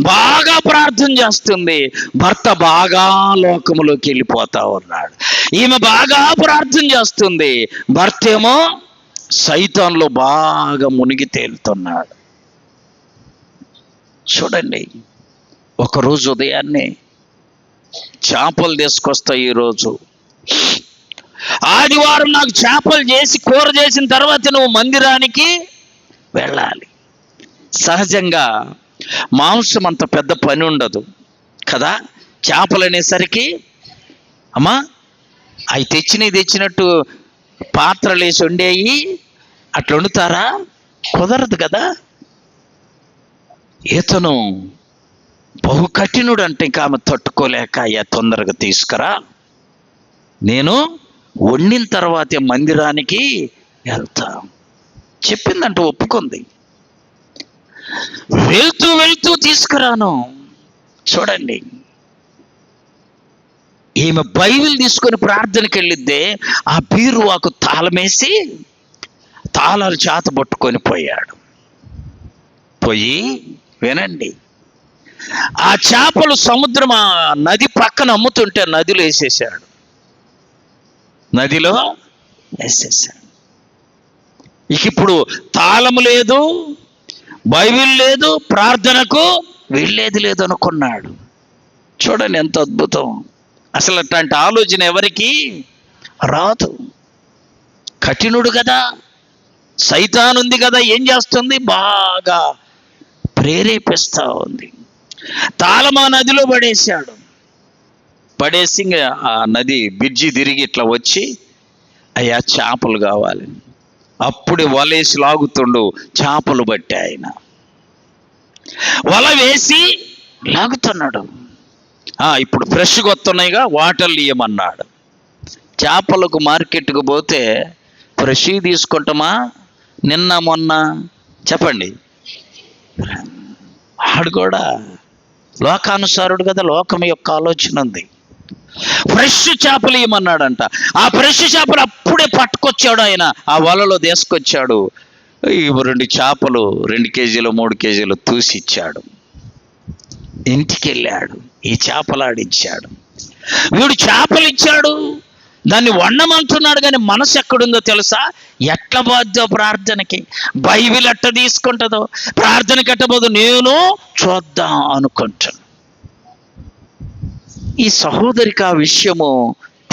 Speaker 1: బాగా ప్రార్థన చేస్తుంది, భర్త బాగా లోకములోకి వెళ్ళిపోతా ఉన్నాడు. ఈమె బాగా ప్రార్థన చేస్తుంది, భర్త ఏమో సైతాన్లో బాగా మునిగి తేలుతున్నాడు. చూడండి, ఒకరోజు ఉదయాన్నే చేపలు తీసుకొస్తా. ఈరోజు ఆదివారం నాకు చేపలు చేసి కూర చేసిన తర్వాత నువ్వు మందిరానికి వెళ్ళాలి. సహజంగా మాంసం అంత పెద్ద పని ఉండదు కదా. చేపలు అనేసరికి అమ్మా అవి తెచ్చినట్టు పాత్రలు వేసి వండేవి అట్లా వండుతారా? కుదరదు కదా. ఇతను బహు కఠినుడు అంటే ఇంకా ఆమె తట్టుకోలేక, అయ్యా తొందరగా తీసుకురా, నేను వండిన తర్వాతే మందిరానికి వెళ్తా చెప్పిందంట. ఒప్పుకుంది. వెళ్తూ తీసుకురాను. చూడండి, ఈమె బైబిల్ తీసుకొని ప్రార్థనకి వెళ్ళిద్దే, ఆ బీరువాకు తాళమేసి తాళాలు చేత పట్టుకొని పోయి వినండి, ఆ చేపలు సముద్రం నది పక్కన అమ్ముతుంటే నదిలో వేసేసాడు. ఇక ఇప్పుడు తాళము లేదు, బైబిల్ లేదు, ప్రార్థనకు వెళ్ళేది లేదు అనుకున్నాడు. చూడండి ఎంత అద్భుతం. అసలు అట్లాంటి ఆలోచన ఎవరికి రాదు. కఠినుడు కదా. సైతాన్ ఉంది కదా, ఏం చేస్తుంది? బాగా ప్రేరేపిస్తూ ఉంది. తాళమా నదిలో పడేశాడు. పడేసి ఆ నది బిడ్జి తిరిగి ఇట్లా వచ్చి, అయ్యా చేపలు కావాలి. అప్పుడే వలేసి లాగుతుండు, చేపలు పట్టి ఆయన వల వేసి లాగుతున్నాడు. ఇప్పుడు ఫ్రెష్గా వస్తున్నాయిగా, వాటర్లు ఇయ్యమన్నాడు. చేపలకు మార్కెట్కు పోతే ఫ్రెష్ తీసుకుంటామా? నిన్న మొన్న చెప్పండి. ఆడు కూడా లోకానుసారుడు కదా, లోకం యొక్క ఆలోచన ఉంది. ఫ్రెష్ చేపలు ఇవ్వమన్నాడంట. ఆ ఫ్రెష్ చేపలు అప్పుడే పట్టుకొచ్చాడు ఆయన, ఆ వలలో తీసుకొచ్చాడు. 2 చేపలు 2 కేజీలు 3 కేజీలు తూసి ఇచ్చాడు. ఇంటికి వెళ్ళాడు, ఈ చేపలాడిచ్చాడు. వీడు చేపలు ఇచ్చాడు, దాన్ని వండమంటున్నాడు, కానీ మనసు ఎక్కడుందో తెలుసా? ఎట్ల బాధ్యో ప్రార్థనకి, బైబిల్ ఎట్ట తీసుకుంటుందో, ప్రార్థనకి ఎట్టబోదు నేను చూద్దాం అనుకుంటాను. ఈ సహోదరికి ఆ విషయము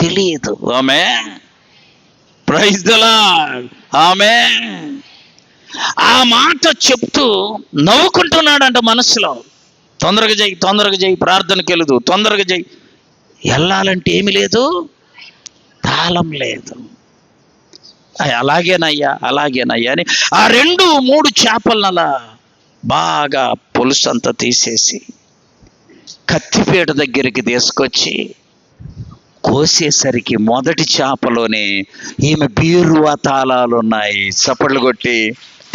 Speaker 1: తెలియదు. ఆమేన్, ప్రైజ్ ది లార్డ్, ఆమేన్. ఆ మాట చెప్తూ నవ్వుకుంటున్నాడంట మనసులో. తొందరగా చేయి, ప్రార్థనకి వెళదు, తొందరగా చేయి. వెళ్ళాలంటే ఏమి లేదు, తాళం లేదు. అలాగేనయ్యా అని ఆ 2-3 చేపలనలా బాగా పులుసంతా తీసేసి కత్తిపీట దగ్గరికి తీసుకొచ్చి కోసేసరికి మొదటి చేపలోనే ఈమె బీరువా తాళాలు ఉన్నాయి. చప్పట్లు కొట్టి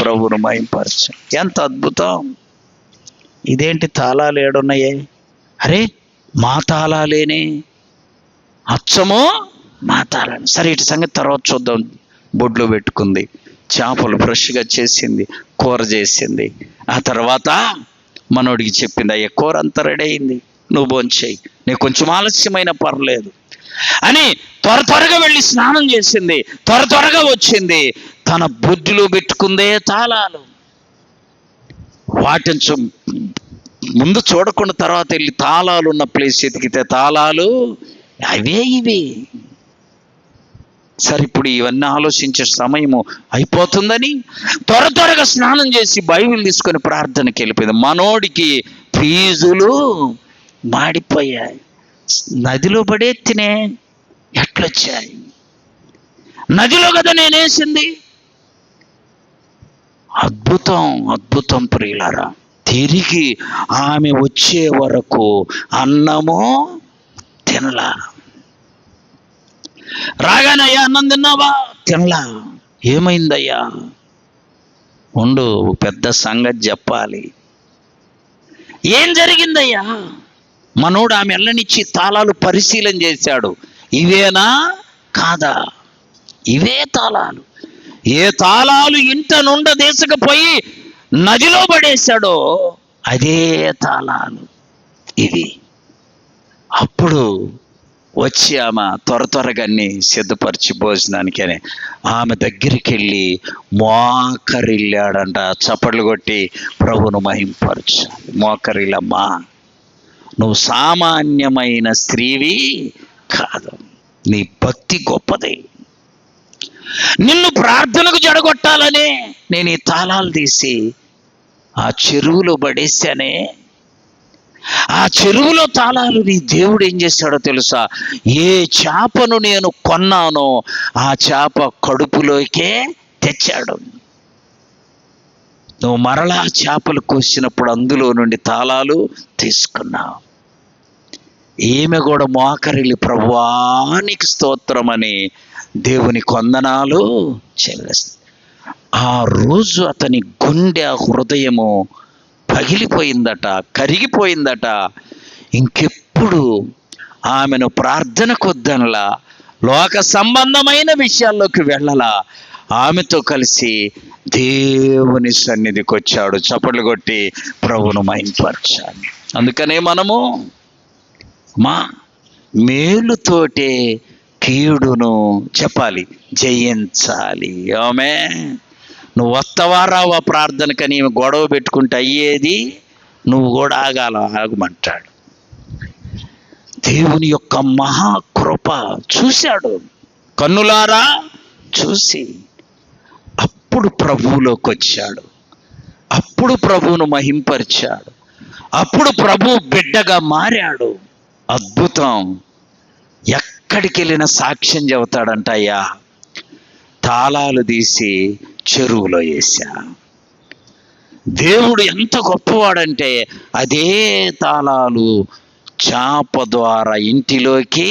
Speaker 1: ప్రభువును మహింపరచు. ఎంత అద్భుతం! ఇదేంటి తాళాలు ఏడున్నాయే? అరే మా తాళాలేనే, అచ్చమో మా తాళాలు. సరే, ఇటు సంగతి తర్వాత చూద్దాం. బొడ్లో పెట్టుకుంది, చేపలు ఫ్రెష్గా చేసింది, కూర చేసింది. ఆ తర్వాత మనోడికి చెప్పింది, అయ్యే కూర అంతా రెడీ అయింది, నువ్వు భోంచేయి, నీకు కొంచెం ఆలస్యమైన పర్లేదు అని త్వరగా వెళ్ళి స్నానం చేసింది. త్వరగా వచ్చింది, తన బొడ్డులో పెట్టుకుందే తాళాలు. వాటిని ముందు చూడకుండా తర్వాత వెళ్ళి తాళాలు ఉన్న ప్లేస్ ఎతికితే తాళాలు అవే ఇవి. సరే, ఇప్పుడు ఇవన్నీ ఆలోచించే సమయము అయిపోతుందని త్వరగా స్నానం చేసి బైబిల్ తీసుకొని ప్రార్థనకి వెళ్ళిపోయింది. మనోడికి ఫీజులు మాడిపోయాయి. నదిలో పడేత్తినే ఎట్లొచ్చాయి? నదిలో కదా నేనేసింది. అద్భుతం ప్రియులారా. తిరిగి ఆమె వచ్చే వరకు అన్నము తినలా. రాగానయ్యా అన్నం తిన్నావా? తినలా. ఏమైందయ్యా? ఉండు, పెద్ద సంగతి చెప్పాలి. ఏం జరిగిందయ్యా? మనోడు ఆమె ఎల్లనిచ్చి తాళాలు పరిశీలన చేశాడు. ఇవేనా కాదా? ఇవే తాళాలు. ఏ తాళాలు ఇంట నుండ దేశకపోయి నదిలో పడేశాడో అదే తాళాలు ఇవి. అప్పుడు వచ్చి ఆమె త్వరగా అన్ని సిద్ధపరిచి భోజనానికి అని ఆమె దగ్గరికి వెళ్ళి మోకరిల్లాడంట. చప్పట్లు కొట్టి ప్రభువును మహింపరచు. మోకరిల్లమ్మా, నువ్వు సామాన్యమైన స్త్రీవి కాదు, నీ భక్తి గొప్పది. నిన్ను ప్రార్థనకు జడగొట్టాలనే నేను ఈ తాళాలు తీసి ఆ చెరువులో పడేశానే. ఆ చెరువులో తాళాలు నీ దేవుడు ఏం చేశాడో తెలుసా? ఏ చేపను నేను కొన్నానో ఆ చేప కడుపులోకే తెచ్చాడు. నువ్వు మరలా చేపలు కోసినప్పుడు అందులో నుండి తాళాలు తీసుకున్నావు. ఈమె కూడా మోకరిల్లి ప్రభువానికి స్తోత్రమని దేవుని వందనాలు చెల్లిస్తుంది. ఆ రోజు అతని గుండె హృదయము పగిలిపోయిందట, కరిగిపోయిందట. ఇంకెప్పుడు ఆమెను ప్రార్థనకు వద్దనలా, లోక సంబంధమైన విషయాల్లోకి వెళ్ళలా. ఆమెతో కలిసి దేవుని సన్నిధికి వచ్చాడు. చప్పట్లు కొట్టి ప్రభువును మహింపరచాలి. అందుకనే మనము మా మేలుతోటే కీడును చెప్పాలి, జయించాలి. ఆమేన్. నువ్వు వస్తావా రావా ప్రార్థనకని గొడవ పెట్టుకుంటే అయ్యేది, నువ్వు కూడా ఆగమంటాడు. దేవుని యొక్క మహాకృప చూశాడు, కన్నులారా చూసి అప్పుడు ప్రభువులోకి వచ్చాడు, అప్పుడు ప్రభువును మహింపరిచాడు, అప్పుడు ప్రభు బిడ్డగా మారాడు. అద్భుతం. ఎక్కడికి వెళ్ళిన సాక్ష్యం చెబుతాడంట, అయ్యా తాళాలు తీసి చెరువులో వేసా. దేవుడు ఎంత గొప్పవాడంటే అదే తాళాలు చాప ద్వారా ఇంటిలోకి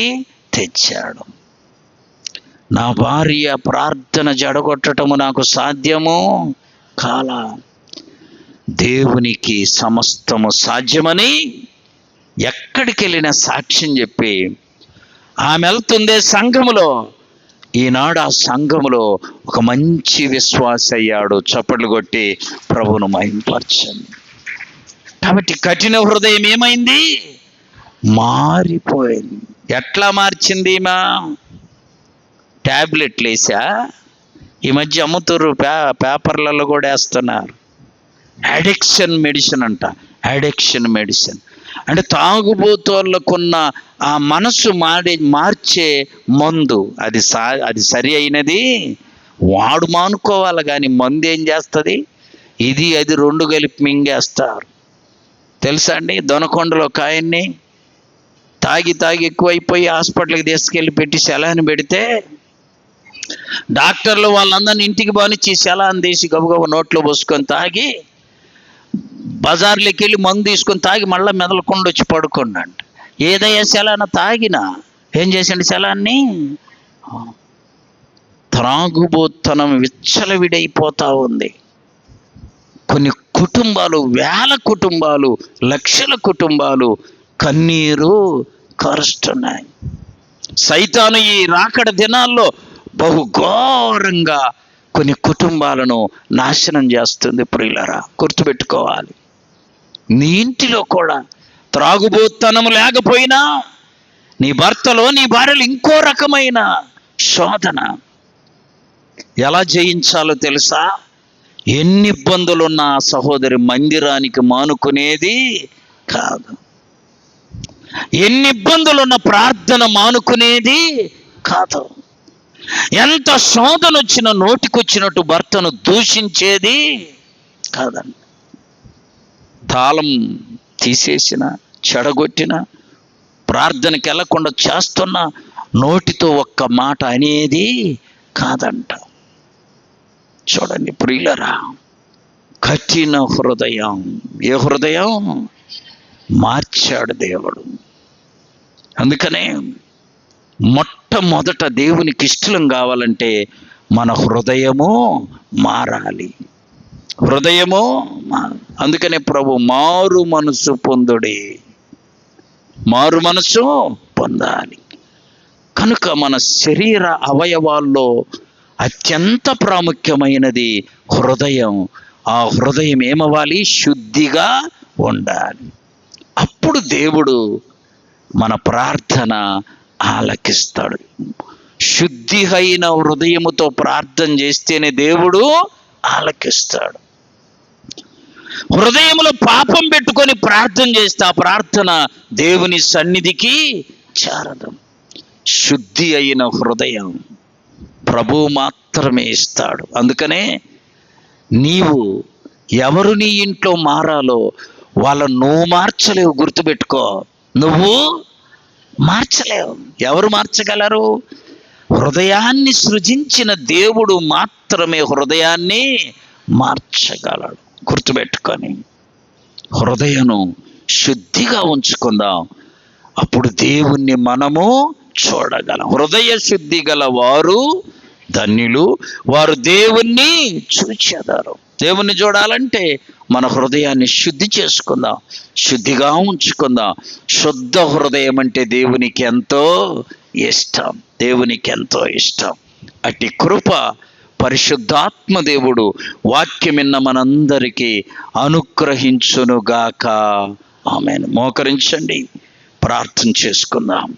Speaker 1: తెచ్చాడు. నా భార్య ప్రార్థన జడగొట్టటము నాకు సాధ్యము కాల, దేవునికి సమస్తము సాధ్యమని ఎక్కడికి వెళ్ళిన సాక్ష్యం చెప్పి ఆమె వెళ్తుందే సంఘములో. ఈనాడు ఆ సంఘములో ఒక మంచి విశ్వాస అయ్యాడు. చప్పట్లు కొట్టి ప్రభువును మహింపరచండి. కాబట్టి కఠిన హృదయం ఏమైంది? మారిపోయింది. ఎట్లా మార్చింది? మా ట్యాబ్లెట్లు వేసా, ఈ మధ్య అమ్ముతురు, పేపర్లలో కూడా వేస్తున్నారు. అడిక్షన్ మెడిసిన్ అంట. అడిక్షన్ మెడిసిన్ అంటే తాగుబోతోళ్ళకున్న ఆ మనసు మార్చే మందు. అది సరి అయినది వాడు మానుకోవాలి, కానీ మందు ఏం చేస్తుంది? ఇది అది రెండు కలిపి మింగేస్తారు. తెలుసా అండి? దొనకొండలో ఒక ఆయన్ని తాగి ఎక్కువైపోయి హాస్పిటల్కి తీసుకెళ్ళి పెట్టి సెలాన్ పెడితే డాక్టర్లు వాళ్ళందరినీ ఇంటికి బానిచ్చి సెలాన్ తీసి గబగబ నోట్లో పోసుకొని తాగి బజార్లోకి వెళ్ళి మందు తీసుకొని తాగి మళ్ళీ మెదలకుండా వచ్చి పడుకున్నాడు. ఏదయ్యా సెలాన తాగినా ఏం చేసిండు? సెలాన్ని త్రాగుబోతనం విచ్చలవిడైపోతా ఉంది. కొన్ని కుటుంబాలు, వేల కుటుంబాలు, లక్షల కుటుంబాలు కన్నీరు కారుస్తున్నాయి. సైతాను ఈ రాకడ దినాల్లో బహుఘోరంగా కొన్ని కుటుంబాలను నాశనం చేస్తుంది. ప్రియులారా, గుర్తుపెట్టుకోవాలి. నీ ఇంటిలో కూడా త్రాగుబోతనం లేకపోయినా నీ భర్తలో, నీ భార్యలో ఇంకో రకమైన శోధన ఎలా జయించాలో తెలుసా? ఎన్ని ఇబ్బందులున్నా సహోదరి మందిరానికి మానుకునేది కాదు. ఎన్ని ఇబ్బందులున్న ప్రార్థన మానుకునేది కాదు. ఎంత శోధన వచ్చినా నోటికొచ్చినట్టు భర్తను దూషించేది కాదండి. తాళం తీసేసిన, చెడగొట్టిన, ప్రార్థనకి వెళ్ళకుండా చేస్తున్న నోటితో ఒక్క మాట అనేది కాదంట. చూడండి ప్రియులరా, కఠిన హృదయం. ఏ హృదయం? మార్చాడు దేవుడు. అందుకనే మొట్టమొదట దేవునికి ఇష్టం కావాలంటే మన హృదయము మారాలి. హృదయము అందుకనే ప్రభు మారు మనసు పొందుడి, మారు మనసు పొందాలి. కనుక మన శరీర అవయవాల్లో అత్యంత ప్రాముఖ్యమైనది హృదయం. ఆ హృదయం ఏమవ్వాలి? శుద్ధిగా ఉండాలి. అప్పుడు దేవుడు మన ప్రార్థన ఆలకిస్తాడు. శుద్ధి అయిన హృదయముతో ప్రార్థన చేస్తేనే దేవుడు ఆలకిస్తాడు. హృదయంలో పాపం పెట్టుకొని ప్రార్థన చేస్తే ఆ ప్రార్థన దేవుని సన్నిధికి చేరదు. శుద్ధి అయిన హృదయం ప్రభువు మాత్రమే ఇస్తాడు. అందుకనే నీవు ఎవరు నీ ఇంట్లో మారాలో వాళ్ళను నువ్వు మార్చలేవు. గుర్తుపెట్టుకో, నువ్వు మార్చలేవు. ఎవరు మార్చగలరు? హృదయాన్ని సృజించిన దేవుడు మాత్రమే హృదయాన్ని మార్చగలడు. గుర్తుపెట్టుకొని హృదయను శుద్ధిగా ఉంచుకుందాం. అప్పుడు దేవుణ్ణి మనము చూడగలం. హృదయ శుద్ధి గల వారు ధన్యులు, వారు దేవుణ్ణి చూచెదరు. దేవుణ్ణి చూడాలంటే మన హృదయాన్ని శుద్ధి చేసుకుందాం, శుద్ధిగా ఉంచుకుందాం. శుద్ధ హృదయం అంటే దేవునికి ఎంతో ఇష్టం, దేవునికి ఎంతో ఇష్టం. అట్టి కృప పరిశుద్ధాత్మ దేవుడు వాక్యం విన్న మనందరికీ అనుగ్రహించునుగాక. ఆమేన్. మోకరించండి, ప్రార్థన చేసుకుందాం.